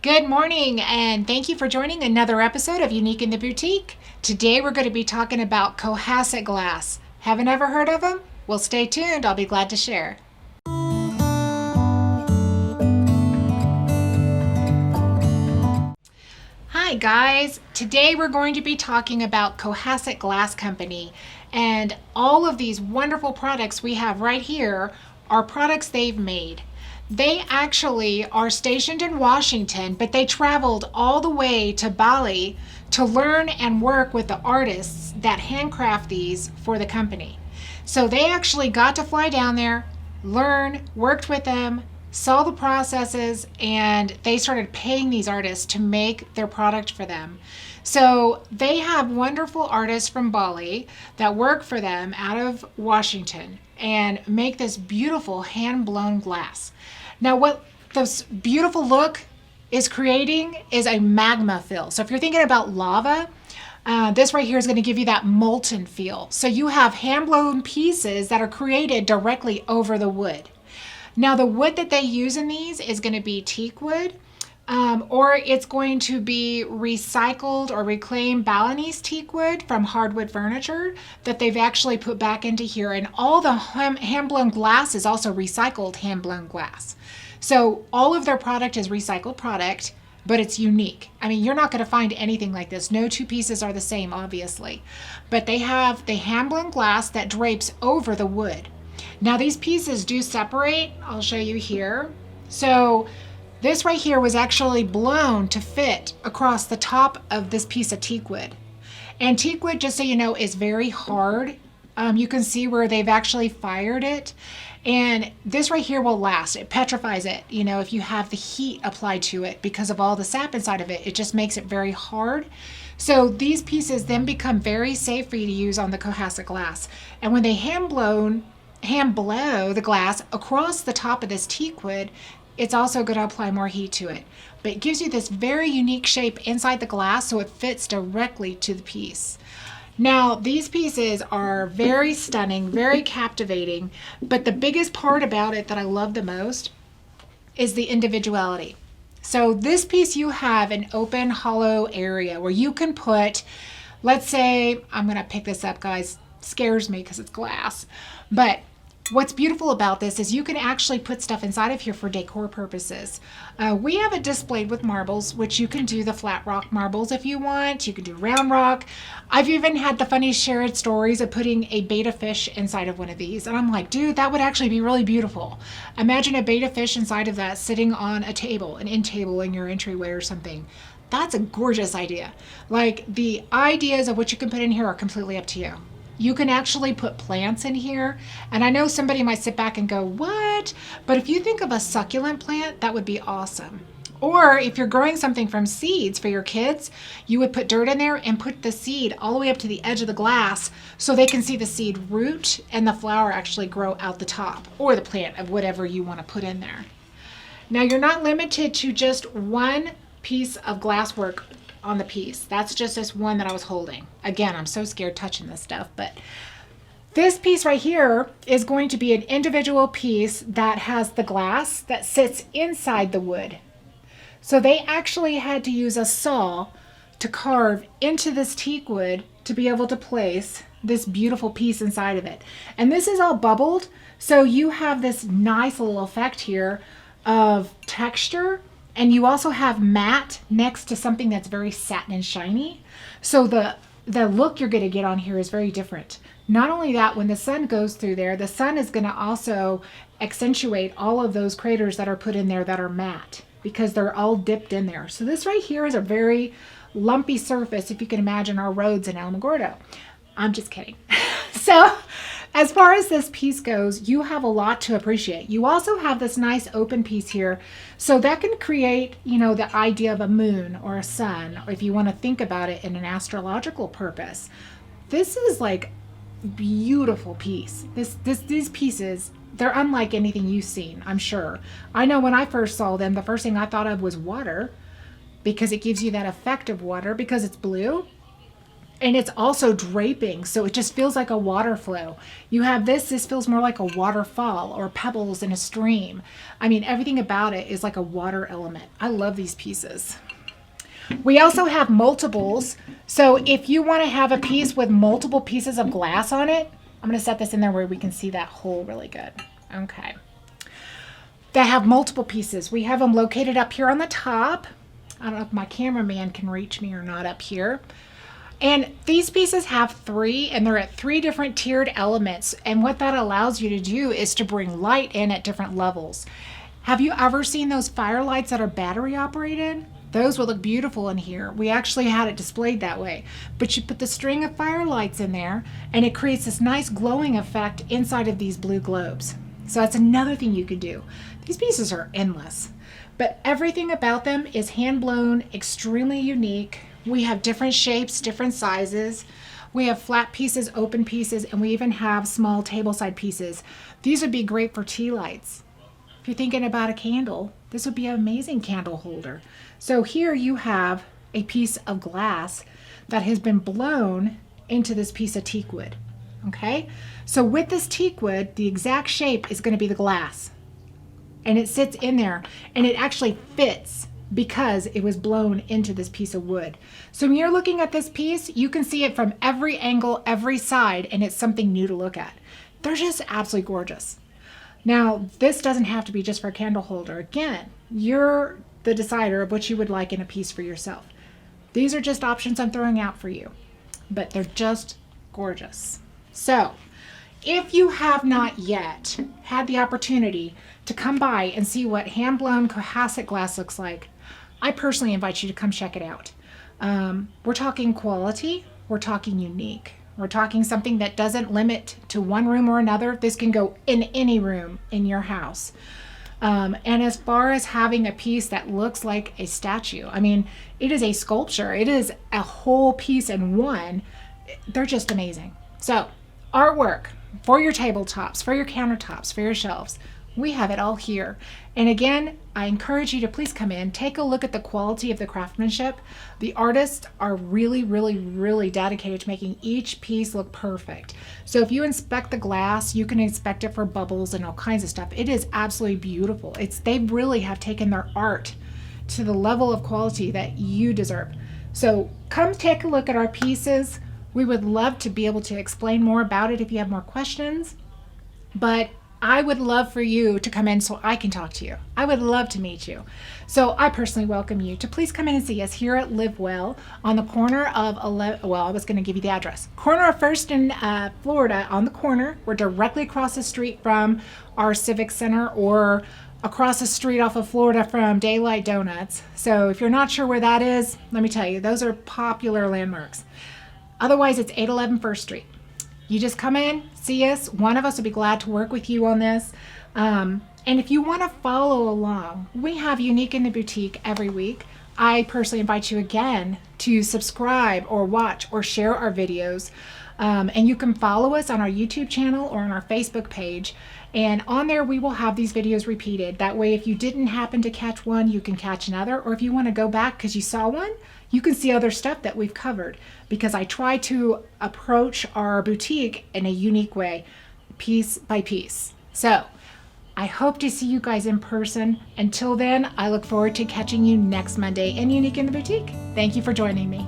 Good morning, and thank you for joining another episode of Unique in the Boutique. Today we're going to be talking about Cohasset glass. Haven't ever heard of them? Well, stay tuned. I'll be glad to share. Hi guys, today we're going to be talking about Cohasset Glass Company, and all of these wonderful products we have right here are products they've made. They actually are stationed in Washington, but they traveled all the way to Bali to learn and work with the artists that handcraft these for the company. So they actually got to fly down there, learn, worked with them, saw the processes, and they started paying these artists to make their product for them. So they have wonderful artists from Bali that work for them out of Washington and make this beautiful hand-blown glass. Now, what this beautiful look is creating is a magma fill. So if you're thinking about lava, this right here is going to give you that molten feel. So you have hand-blown pieces that are created directly over the wood. Now, the wood that they use in these is going to be teak wood, or it's going to be recycled or reclaimed Balinese teak wood from hardwood furniture that they've actually put back into here. And all the hand-blown glass is also recycled hand-blown glass. So all of their product is recycled product, but it's unique. I mean, you're not going to find anything like this. No two pieces are the same, obviously. But they have the hand-blown glass that drapes over the wood. Now these pieces do separate. I'll show you here. So this right here was actually blown to fit across the top of this piece of teak wood. And teak wood, just so you know, is very hard. You can see where they've actually fired it. And this right here will last. It petrifies it, you know, if you have the heat applied to it because of all the sap inside of it. It just makes it very hard. So these pieces then become very safe for you to use on the Cohasset glass. And when they hand blow the glass across the top of this teak wood, it's also going to apply more heat to it. But it gives you this very unique shape inside the glass so it fits directly to the piece. Now, these pieces are very stunning, very captivating, but the biggest part about it that I love the most is the individuality. So this piece, you have an open hollow area where you can put, let's say, I'm going to pick this up, guys. Scares me because it's glass. But what's beautiful about this is you can actually put stuff inside of here for decor purposes. We have it displayed with marbles, which you can do the flat rock marbles if you want. You can do round rock. I've even had the funny shared stories of putting a betta fish inside of one of these. And I'm like, dude, that would actually be really beautiful. Imagine a betta fish inside of that sitting on a table, an end table in your entryway or something. That's a gorgeous idea. Like, the ideas of what you can put in here are completely up to you. You can actually put plants in here. And I know somebody might sit back and go, what? But if you think of a succulent plant, that would be awesome. Or if you're growing something from seeds for your kids, you would put dirt in there and put the seed all the way up to the edge of the glass so they can see the seed root and the flower actually grow out the top, or the plant of whatever you want to put in there. Now, you're not limited to just one piece of glasswork on the piece. That's just this one that I was holding. Again, I'm so scared touching this stuff, but this piece right here is going to be an individual piece that has the glass that sits inside the wood. So they actually had to use a saw to carve into this teak wood to be able to place this beautiful piece inside of it. And this is all bubbled, so you have this nice little effect here of texture. And you also have matte next to something that's very satin and shiny. So the look you're going to get on here is very different. Not only that, when the sun goes through there, the sun is going to also accentuate all of those craters that are put in there that are matte because they're all dipped in there. So this right here is a very lumpy surface, if you can imagine our roads in Alamogordo. I'm just kidding. So as far as this piece goes, you have a lot to appreciate. You also have this nice open piece here. So that can create, you know, the idea of a moon or a sun, or if you want to think about it in an astrological purpose. This is like beautiful piece. These pieces, they're unlike anything you've seen, I'm sure. I know when I first saw them, the first thing I thought of was water, because it gives you that effect of water because it's blue. And it's also draping, so it just feels like a water flow. You have this feels more like a waterfall or pebbles in a stream. I mean, everything about it is like a water element. I love these pieces. We also have multiples. So if you want to have a piece with multiple pieces of glass on it, I'm going to set this in there where we can see that hole really good. Okay. That have multiple pieces. We have them located up here on the top. I don't know if my cameraman can reach me or not up here. And these pieces have three, and they're at three different tiered elements. And what that allows you to do is to bring light in at different levels. Have you ever seen those firelights that are battery operated? Those would look beautiful in here. We actually had it displayed that way. But you put the string of firelights in there, and it creates this nice glowing effect inside of these blue globes. So that's another thing you could do. These pieces are endless, but everything about them is hand blown, extremely unique. We have different shapes, different sizes. We have flat pieces, open pieces, and we even have small tableside pieces. These would be great for tea lights. If you're thinking about a candle, this would be an amazing candle holder. So here you have a piece of glass that has been blown into this piece of teak wood. Okay, so with this teak wood, the exact shape is going to be the glass, and it sits in there, and it actually fits because it was blown into this piece of wood. So when you're looking at this piece, you can see it from every angle, every side, and it's something new to look at. They're just absolutely gorgeous. Now, this doesn't have to be just for a candle holder. Again, you're the decider of what you would like in a piece for yourself. These are just options I'm throwing out for you, but they're just gorgeous. So if you have not yet had the opportunity to come by and see what hand-blown Cohasset glass looks like, I personally invite you to come check it out. We're talking quality, we're talking unique, we're talking something that doesn't limit to one room or another. This can go in any room in your house. And as far as having a piece that looks like a statue, I mean, it is a sculpture. It is a whole piece in one. They're just amazing. So artwork for your tabletops, for your countertops, for your shelves, we have it all here. And again, I encourage you to please come in, take a look at the quality of the craftsmanship. The artists are really, really, really dedicated to making each piece look perfect. So if you inspect the glass, you can inspect it for bubbles and all kinds of stuff. It is absolutely beautiful. They really have taken their art to the level of quality that you deserve. So come take a look at our pieces. We would love to be able to explain more about it if you have more questions, but I would love for you to come in so I can talk to you. I would love to meet you. So I personally welcome you to please come in and see us here at Live Well on the corner of, I was going to give you the address. Corner of 1st and Florida on the corner. We're directly across the street from our Civic Center, or across the street off of Florida from Daylight Donuts. So if you're not sure where that is, let me tell you, those are popular landmarks. Otherwise, it's 811 1st Street. You just come in, see us. One of us will be glad to work with you on this. And if you want to follow along, we have Unique in the Boutique every week. I personally invite you again to subscribe or watch or share our videos. And you can follow us on our YouTube channel or on our Facebook page. And on there, we will have these videos repeated. That way, if you didn't happen to catch one, you can catch another. Or if you want to go back because you saw one, you can see other stuff that we've covered, because I try to approach our boutique in a unique way, piece by piece. So I hope to see you guys in person. Until then, I look forward to catching you next Monday in Unique in the Boutique. Thank you for joining me.